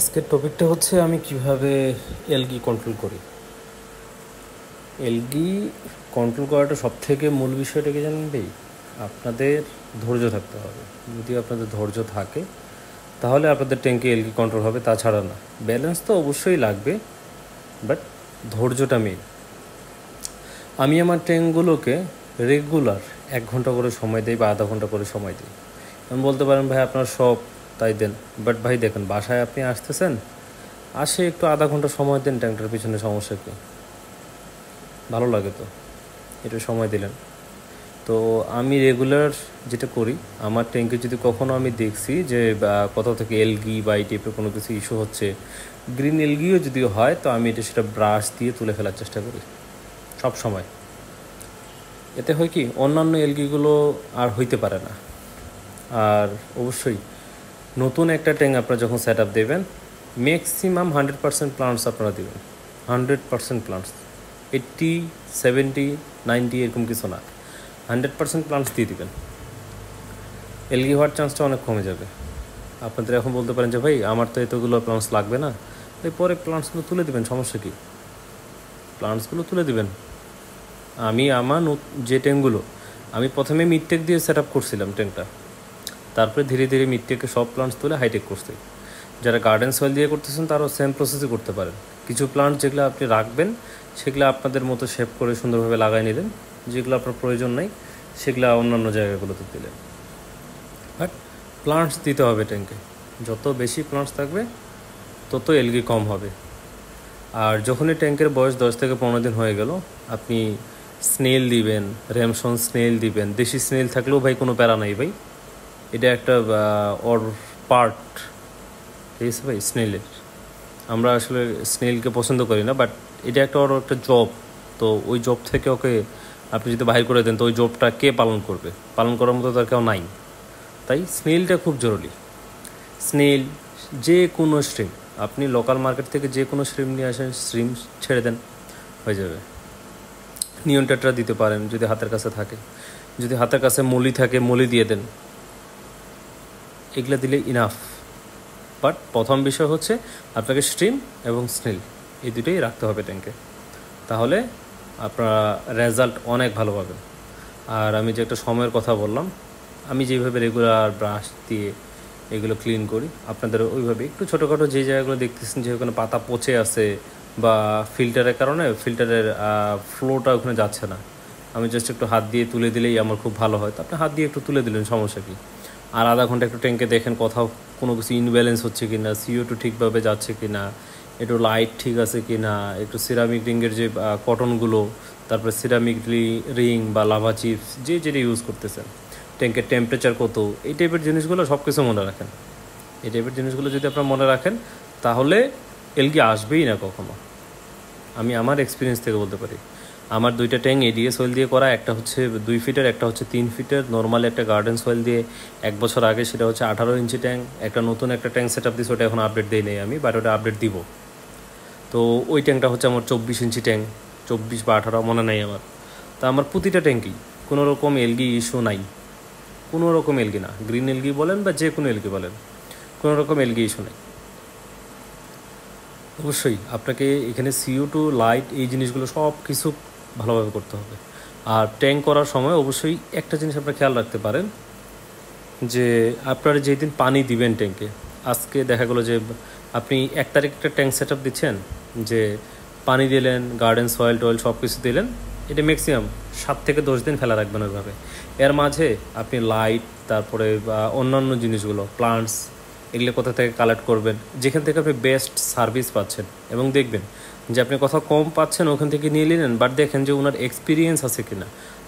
আজকের টপিকটা হচ্ছে আমি কিভাবে এলগি কন্ট্রোল করি। এলগি কন্ট্রোল করাটা সবথেকে মূল বিষয়টা কি জানেন ভাই? আপনাদের ধৈর্য থাকতে হবে। যদি আপনাদের ধৈর্য থাকে তাহলে আপনাদের ট্যাঙ্কে এলগি কন্ট্রোল হবে, তাছাড়া না। ব্যালেন্স তো অবশ্যই লাগবে, বাট ধৈর্যটা মেন। আমি আমার ট্যাঙ্কগুলোকে রেগুলার 1 ঘন্টা করে সময় দিই বা আধা ঘন্টা করে সময় দিই। আমি বলতে পারেন ভাই আপনার সব তাই দেন, বাট ভাই দেখেন বাসায় আপনি আসতেছেন, আসে একটু আধা ঘন্টা সময় দেন ট্যাঙ্কটার পিছনে, সমস্যা কী? ভালো লাগে তো, একটু সময় দিলেন। তো আমি রেগুলার যেটা করি, আমার ট্যাঙ্কে যদি কখনও আমি দেখছি যে কোথাও থেকে এলগি বা এই টাইপের কোনো কিছু ইস্যু হচ্ছে, গ্রিন এলগিও যদি হয়, তো আমি সেটা ব্রাশ দিয়ে তুলে ফেলার চেষ্টা করি সব সময়। এতে হয় কি, অন্যান্য এলগিগুলো আর হইতে পারে না। আর অবশ্যই নতুন একটা ট্যাঙ্ক আপনারা যখন সেট আপ দেবেন, ম্যাক্সিমাম 100% প্লান্টস আপনারা দেবেন। 100% প্লান্টস, 80, 70, 90 এরকম কিছু না, 100% প্লান্টস দিয়ে দেবেন। এলগি হওয়ার চান্সটা অনেক কমে যাবে। আপনাদের এখন বলতে পারেন যে ভাই আমার তো এতগুলো প্লান্টস লাগবে না, এই পরে প্লান্টসগুলো তুলে দেবেন, সমস্যা কী? প্লান্টসগুলো তুলে দেবেন। আমি আমার যে ট্যাঙ্কগুলো, আমি প্রথমে মিডটেক দিয়ে সেট আপ করছিলাম ট্যাঙ্কটা, তারপরে ধীরে ধীরে মিডটেকে সব প্লান্টস তুলে হাইটেক করছি। যারা গার্ডেন সয়েল দিয়ে করতেছেন তারাও সেম প্রসেসই করতে পারেন। কিছু প্লান্ট যেগুলো আপনি রাখবেন সেগুলো আপনাদের মতো শেপ করে সুন্দরভাবে লাগাই নিলেন, যেগুলো আপনার প্রয়োজন নাই সেগুলো অন্যান্য জায়গাগুলোতে দিলেন। বাট প্লান্টস দিতে হবে ট্যাঙ্কে, যত বেশি প্লান্টস থাকবে তত এলগি কম হবে। আর যখনই ট্যাঙ্কের বয়স 10 থেকে 15 দিন হয়ে গেল, আপনি স্নেল দিবেন, র্যামসন স্নেল দিবেন। দেশি স্নেল থাকলেও ভাই কোনো প্যারা নাই ভাই, এটা একটা ওর পার্ট, ঠিক আছে ভাই। স্নেলের আমরা আসলে স্নেলকে পছন্দ করি না, বাট এটা একটা ওর একটা জব। তো ওই জব থেকে ওকে আপনি যদি বাহির করে দেন, তো ওই জবটা কে পালন করবে? পালন করার মতো তার কেউ নাই। তাই স্নেলটা খুব জরুরি। স্নেল, যে কোনো স্ট্রিম, আপনি লোকাল মার্কেট থেকে যে কোনো স্ট্রিম নিয়ে আসেন, স্ট্রিম ছেড়ে দেন, হয়ে যাবে। নিয়ন টেট্রা দিতে পারেন যদি হাতের কাছে থাকে, যদি হাতের কাছে মলি থাকে মলি দিয়ে দেন, এগুলো দিলে ইনাফ। বাট প্রথম বিষয় হচ্ছে আপনাকে স্ট্রিম এবং স্নেল এই দুটোই রাখতে হবে ট্যাঙ্কে, তাহলে আপনারা রেজাল্ট অনেক ভালো পাবেন। আর আমি যে একটা সময়ের কথা বললাম, আমি যেভাবে রেগুলার ব্রাশ দিয়ে এগুলো ক্লিন করি, আপনাদের ওইভাবে একটু ছোটোখাটো যে জায়গাগুলো দেখতেছেন যে ওখানে পাতা পচে আছে বা ফিল্টারের কারণে ফিল্টারের ফ্লোটা ওখানে যাচ্ছে না, আমি জাস্ট একটু হাত দিয়ে তুলে দিলেই আমার খুব ভালো হয়। তো আপনি হাত দিয়ে একটু তুলে দিলেন, সমস্যা কী? আর আধা ঘন্টা একটু ট্যাঙ্কে দেখেন কোথাও কোনো কিছু ইনব্যালেন্স হচ্ছে কি না, CO2 ঠিকভাবে যাচ্ছে কি না, একটু লাইট ঠিক আছে কি না, একটু সিরামিক রিংয়ের যে কটনগুলো, তারপরে সিরামিক রিং বা লাভা চিপস যে যেটা ইউজ করতেছেন, ট্যাঙ্কের টেম্পারেচার কত, এই টাইপের জিনিসগুলো সব কিছু মনে রাখেন। এই টাইপের জিনিসগুলো যদি আপনারা মনে রাখেন, তাহলে এলগি আসবেই না কখনো। আমি আমার এক্সপিরিয়েন্স থেকে বলতে পারি। আমার 2টা ট্যাঙ্ক এডিএ সয়েল দিয়ে করা, একটা হচ্ছে 2 ফিটের, একটা হচ্ছে 3 ফিটের। নর্মালি একটা গার্ডেন সয়েল দিয়ে 1 বছর আগে, সেটা হচ্ছে 18 ইঞ্চি ট্যাঙ্ক। একটা নতুন একটা ট্যাঙ্ক সেট আপ দিয়েছি, ওটা এখন আপডেট দিই নেই আমি, বাট ওটা আপডেট দিব। তো ওই ট্যাঙ্কটা হচ্ছে আমার 24 ইঞ্চি ট্যাঙ্ক, 24 বা 18 মনে নেই আমার। তা আমার প্রতিটা ট্যাঙ্কেই কোনো রকম এলগি ইস্যু নাই, কোনো রকম এলগি না। গ্রিন এলগি বলেন বা যে কোনো এলগি বলেন, কোনো রকম এলগি ইস্যু নেই। অবশ্যই আপনাকে এখানে CO2, লাইট, এই জিনিসগুলো সব কিছু ভালোভাবে করতে হবে। আর ট্যাঙ্ক করার সময় অবশ্যই একটা জিনিস আপনারা খেয়াল রাখতে পারেন, যে আপনারা যেদিন পানি দিবেন ট্যাঙ্কে, আজকে দেখা গেলো যে আপনি 1 তারিখ একটা ট্যাঙ্ক সেট আপ দিচ্ছেন, যে পানি দিলেন, গার্ডেন সয়েল টয়েল সব কিছু দিলেন, এটা ম্যাক্সিমাম 7 থেকে 10 দিন ফেলা রাখবেন ওইভাবে। এর মাঝে আপনি লাইট, তারপরে বা অন্যান্য জিনিসগুলো, প্লান্টস, এগুলো কোথা থেকে কালেক্ট করবেন, যেখান থেকে আপনি বেস্ট সার্ভিস পাচ্ছেন। এবং দেখবেন যে আপনি কোথাও কম পাচ্ছেন, ওখান থেকে নিয়ে নিলেন, বাট দেখেন যে ওনার এক্সপিরিয়েন্স আছে কিনা,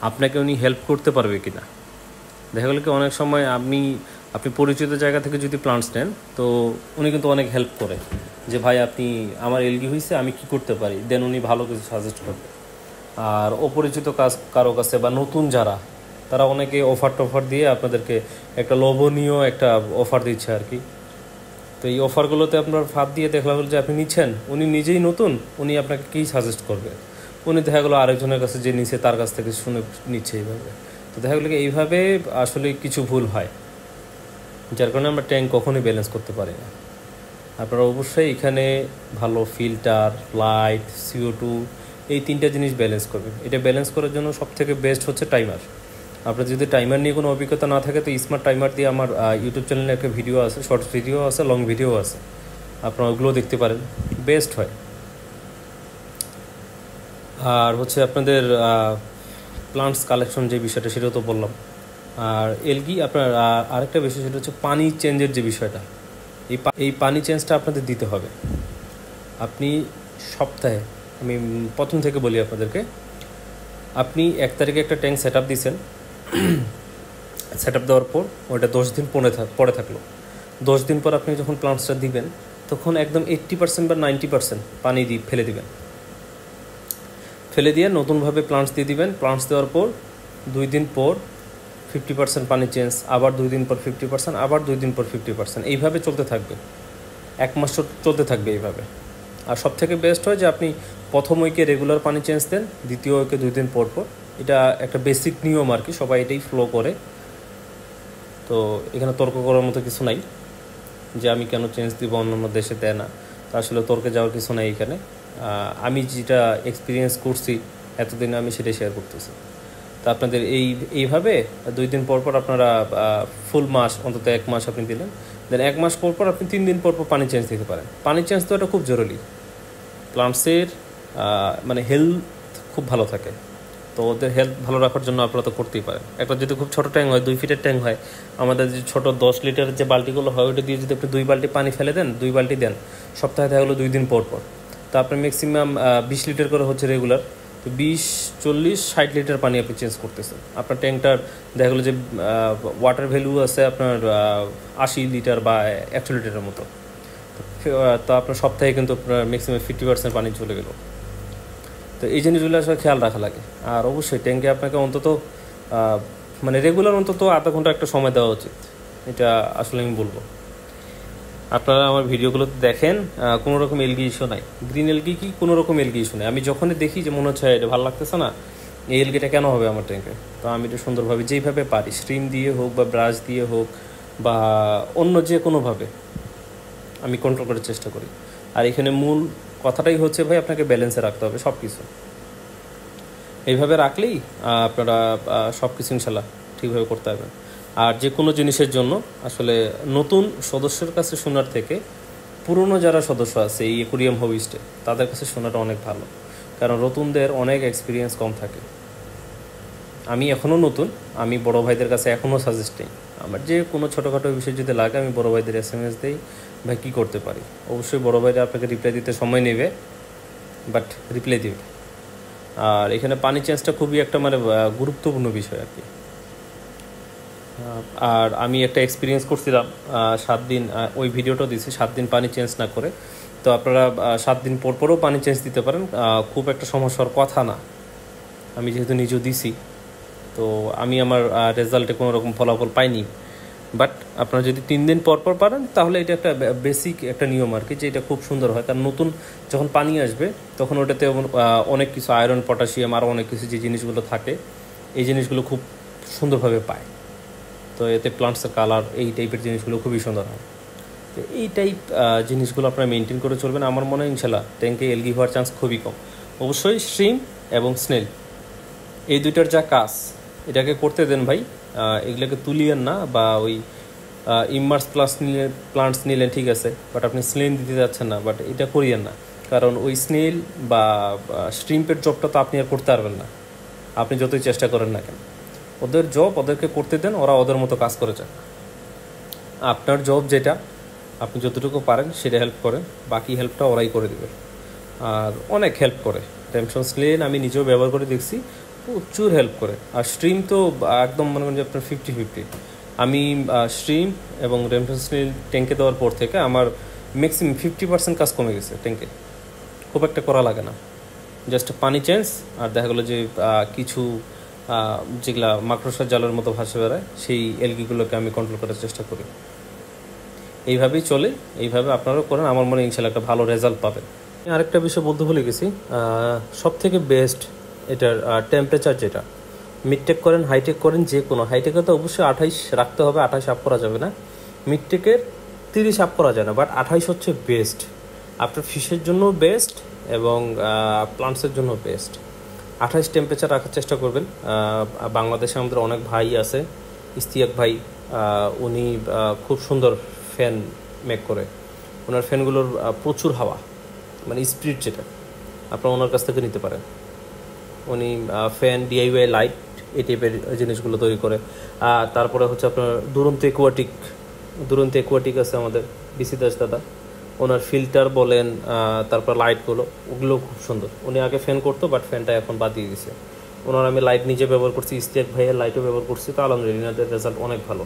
আপনাকে উনি হেল্প করতে পারবে কিনা। দেখা গেলো কি অনেক সময় আপনি পরিচিত জায়গা থেকে যদি প্লান্টস নেন, তো উনি কিন্তু অনেক হেল্প করে, যে ভাই আপনি, আমার এলগি হয়েছে, আমি কি করতে পারি, দেন উনি ভালো কিছু সাজেস্ট করবে। আর অপরিচিত কারো কাছে বা নতুন যারা, তারা অনেকে অফার টফার দিয়ে আপনাদেরকে একটা লোভনীয় একটা অফার দিচ্ছে আর কি। তো এই অফারগুলোতে আপনার ফাঁদ দিয়ে দেখলাম যে আপনি নিচ্ছেন, উনি নিজেই নতুন, উনি আপনাকে কী সাজেস্ট করবে, উনি দেখা গেলো আরেকজনের কাছে যে নিচ্ছে তার কাছ থেকে শুনে নিচ্ছে এইভাবে। তো দেখা গেলো কি এইভাবে আসলে কিছু ভুল হয়, যার কারণে আমরা ট্যাঙ্ক কখনোই ব্যালেন্স করতে পারি না। আপনারা অবশ্যই এখানে ভালো ফিল্টার, লাইট, CO2 এই 3টা জিনিস ব্যালেন্স করবেন। এটা ব্যালেন্স করার জন্য সবথেকে বেস্ট হচ্ছে টাইমার। আপনার যদি টাইমার নিয়ে কোনো অভিজ্ঞতা না থাকে তো স্মার্ট টাইমার দিয়ে আমার ইউটিউব চ্যানেলে একটা ভিডিও আছে, শর্টস ভিডিও আছে, লং ভিডিও আছে, আপনারা ওগুলো দেখতে পারেন, বেস্ট হয়। আর হচ্ছে আপনাদের প্লান্টস কালেকশন যে বিষয়টা সেটাও তো বললাম। আর এলগি আপনার আরেকটা বিষয় সেটা হচ্ছে পানি চেঞ্জের যে বিষয়টা, এই পানি চেঞ্জটা আপনাদের দিতে হবে। আপনি সপ্তাহে, আমি প্রথম থেকে বলি আপনাদেরকে, আপনি 1 তারিখে একটা ট্যাঙ্ক সেট আপ দিয়েছেন, সেট আপ দেওয়ার পর ওটা 10 দিন পরে থাকলো। 10 দিন পর আপনি যখন প্লান্টসটা দিবেন তখন একদম 80% বা 90% পানি ফেলে দিবেন। ফেলে দিয়ে নতুনভাবে প্লান্টস দিয়ে দিবেন। প্লান্টস দেওয়ার পর 2 দিন পর 50% পানি চেঞ্জ, আবার 2 দিন পর 50%, আবার 2 দিন পর 50%, এইভাবে চলতে থাকবে। 1 মাস চলতে থাকবে এইভাবে। আর সবথেকে বেস্ট হয় যে আপনি প্রথম উইকে রেগুলার পানি চেঞ্জ দেন, দ্বিতীয় উইকে 2 দিন পর পর। এটা একটা বেসিক নিয়ম আর কি, সবাই এটাই ফলো করে। তো এখানে তর্ক করার মতো কিছু নাই যে আমি কেন চেঞ্জ দিব, অন্যান্য দেশে দেয় না। তা আসলে তর্কে যাওয়ার কিছু নাই এখানে। আমি যেটা এক্সপিরিয়েন্স করছি এতদিনে আমি সেটাই শেয়ার করতেছি। তা আপনাদের এইভাবে 2 দিন পর পর আপনারা ফুল মাস, অন্তত 1 মাস আপনি দিলেন, দেন 1 মাস পর পর আপনি 3 দিন পর পর পানি চেঞ্জ দিতে পারেন। পানি চেঞ্জ তো এটা খুব জরুরি, প্লান্টসের মানে হেলথ খুব ভালো থাকে। তো ওদের হেলথ ভালো রাখার জন্য আপনারা তো করতেই পারেন। একটা যদি খুব ছোটো ট্যাঙ্ক হয়, 2 ফিটের ট্যাঙ্ক হয়, আমাদের যে ছোটো 10 লিটারের যে বালতিগুলো হয় ওইটা দিয়ে যদি আপনি 2 বালতি পানি ফেলে দেন, 2 বালতি দেন সপ্তাহে, দেখা হলো 2 দিন পর পর, তো আপনার ম্যাক্সিমাম 20 লিটার করে হচ্ছে রেগুলার। তো 20, 40, 60 লিটার পানি আপনি চেঞ্জ করতেছেন। আপনার ট্যাঙ্কটার দেখা গেলো যে ওয়াটার ভ্যালু আছে আপনার 80 লিটার বা 100 লিটারের মতো। তো আপনার সপ্তাহে কিন্তু আপনার ম্যাক্সিমাম 50% পানি চলে গেল। তো এই জিনিসগুলো আসলে খেয়াল রাখা লাগে। আর অবশ্যই ট্যাঙ্কে আপনাকে অন্তত মানে রেগুলার অন্তত আধা ঘন্টা একটা সময় দেওয়া উচিত, এটা আসলে আমি বলবো। আপনারা আমার ভিডিওগুলোতে দেখেন, কোনো রকম এলগি ইস্যু নাই। গ্রিন এলগি কি কোনো রকম এলগি ইস্যু নেই। আমি যখনই দেখি যে মনে হচ্ছে এটা ভালো লাগতেছে না, এই এলগিটা কেন হবে আমার ট্যাঙ্কে, তো আমি এটা সুন্দরভাবে যেইভাবে পারি, স্ট্রিম দিয়ে হোক বা ব্রাশ দিয়ে হোক বা অন্য যে কোনোভাবে আমি কন্ট্রোল করার চেষ্টা করি। আর এখানে মূল কথাটাই হচ্ছে ভাই আপনাকে ব্যালেন্সে রাখতে হবে সব কিছু। এইভাবে রাখলেই আপনারা সব কিছু ইনশাল্লাহ ঠিকভাবে করতে পারবেন। আর যে কোনো জিনিসের জন্য আসলে নতুন সদস্যের কাছে শোনার থেকে পুরনো যারা সদস্য আছে এই অ্যাকুরিয়াম হবিস্টে, তাদের কাছে শোনাটা অনেক ভালো, কারণ নতুনদের অনেক এক্সপিরিয়েন্স কম থাকে। আমি এখনও নতুন, আমি বড় ভাইদের কাছে এখনও সাজেস্ট নেই। আমার যে কোনো ছোটোখাটো বিষয় যদি লাগে আমি বড় ভাইদের SMS দিই, ভাই কী করতে পারি। অবশ্যই বড় ভাইরা আপনাকে রিপ্লাই দিতে সময় নেবে, বাট রিপ্লাই দেবে। আর এখানে পানি চেঞ্জটা খুবই একটা মানে গুরুত্বপূর্ণ বিষয় আর কি। আর আমি একটা এক্সপিরিয়েন্স করছিলাম 7 দিন, ওই ভিডিওটা দিয়েছি 7 দিন পানি চেঞ্জ না করে। তো আপনারা 7 দিন পর পরও পানি চেঞ্জ দিতে পারেন, খুব একটা সমস্যার কথা না। আমি যেহেতু নিজেও দিছি, তো আমি আমার রেজাল্টে কোনো রকম ফলাফল পাইনি। বাট আপনারা যদি 3 দিন পর পর পারেন তাহলে এটা একটা বেসিক একটা নিয়ম আর কি, যে এটা খুব সুন্দর হয়। কারণ নতুন যখন পানি আসবে তখন ওটাতে অনেক কিছু আয়রন, পটাশিয়াম, আরও অনেক কিছু যে জিনিসগুলো থাকে এই জিনিসগুলো খুব সুন্দরভাবে পায়। তো এতে প্লান্টসের কালার, এই টাইপের জিনিসগুলো খুবই সুন্দর হয়। তো এই টাইপ জিনিসগুলো আপনারা মেনটেন করে চলবেন। আমার মনে হয় ইনশাল্লাহ ট্যাঙ্কে এলগি হওয়ার চান্স খুবই কম। অবশ্যই স্ট্রিম এবং স্নেল এই দুইটার যা কাজ এটাকে করতে দেন ভাই। এগুলোকে তুলিয়েন না, বা ওই ইমার্স প্লান্টস নিলেন ঠিক আছে, বাট আপনি স্নেল দিতে যাচ্ছেন না, বাট এটা করিয়েন না। কারণ ওই স্নেল বা স্ট্রিম্পের জবটা তো আপনি আর করতে পারবেন না, আপনি যতই চেষ্টা করেন না কেন। ওদের জব ওদেরকে করতে দেন, ওরা ওদের মতো কাজ করে যান। আপনার জব যেটা, আপনি যতটুকু পারেন সেটা হেল্প করেন, বাকি হেল্পটা ওরাই করে দেবে। আর অনেক হেল্প করে টেমসন স্লেন, আমি নিজেও ব্যবহার করে দেখছি, প্রচুর হেল্প করে। আর স্ট্রিম তো একদম মনে করেন যে আপনার 50-50। আমি স্ট্রিম এবং টেমসন স্লেন ট্যাঙ্কে দেওয়ার পর থেকে আমার ম্যাক্সিমাম 50% কাজ কমে গেছে ট্যাঙ্কে। খুব একটা করা লাগে না, জাস্ট পানি চেঞ্জ। আর দেখা গেলো যে কিছু যেগুলা মাকড়সার জালের মতো ভাসে বেড়ায় সেই এলগিগুলোকে আমি কন্ট্রোল করার চেষ্টা করি। এইভাবেই চলে, এইভাবে আপনারাও করেন, আমার মনে হয় ইনশাল্লাহ একটা ভালো রেজাল্ট পাবেন। আরেকটা বিষয় বলতে ভুলে গেছি, সব থেকে বেস্ট এটার টেম্পারেচার, যেটা মিডটেক করেন হাইটেক করেন যে কোনো, হাইটেকে তো অবশ্যই 28 রাখতে হবে, 28 আপ করা যাবে না। মিডটেকের 30 আপ করা যায় না, বাট 28 হচ্ছে বেস্ট। আপনার ফিশের জন্য বেস্ট এবং প্লান্টসের জন্য বেস্ট। 28 টেম্পারেচার রাখার চেষ্টা করবেন। বাংলাদেশে আমাদের অনেক ভাই আছে, ইস্তিয়াক ভাই, উনি খুব সুন্দর ফ্যান মেক করে। ওনার ফ্যানগুলোর প্রচুর হাওয়া, মানে স্পিড যেটা, আপনারা ওনার কাছ থেকে নিতে পারেন। উনি ফ্যান, ডিআইওয়াই লাইট, এই টাইপের জিনিসগুলো তৈরি করে। তারপরে হচ্ছে আপনার দুরন্ত একুয়াটিক আছে আমাদের বিসি দাস দাদা, ওনার ফিল্টার বলেন, তারপর লাইটগুলো, ওগুলো খুব সুন্দর। উনি আগে ফ্যান করতো, বাট ফ্যানটা এখন বাদ দিয়ে দিয়েছে। ওনার আমি লাইট নিজে ব্যবহার করছি, ইস্তিয়াক ভাইয়ের লাইটও ব্যবহার করছি, তো আলহামদুলিল্লাহ রেজাল্ট অনেক ভালো।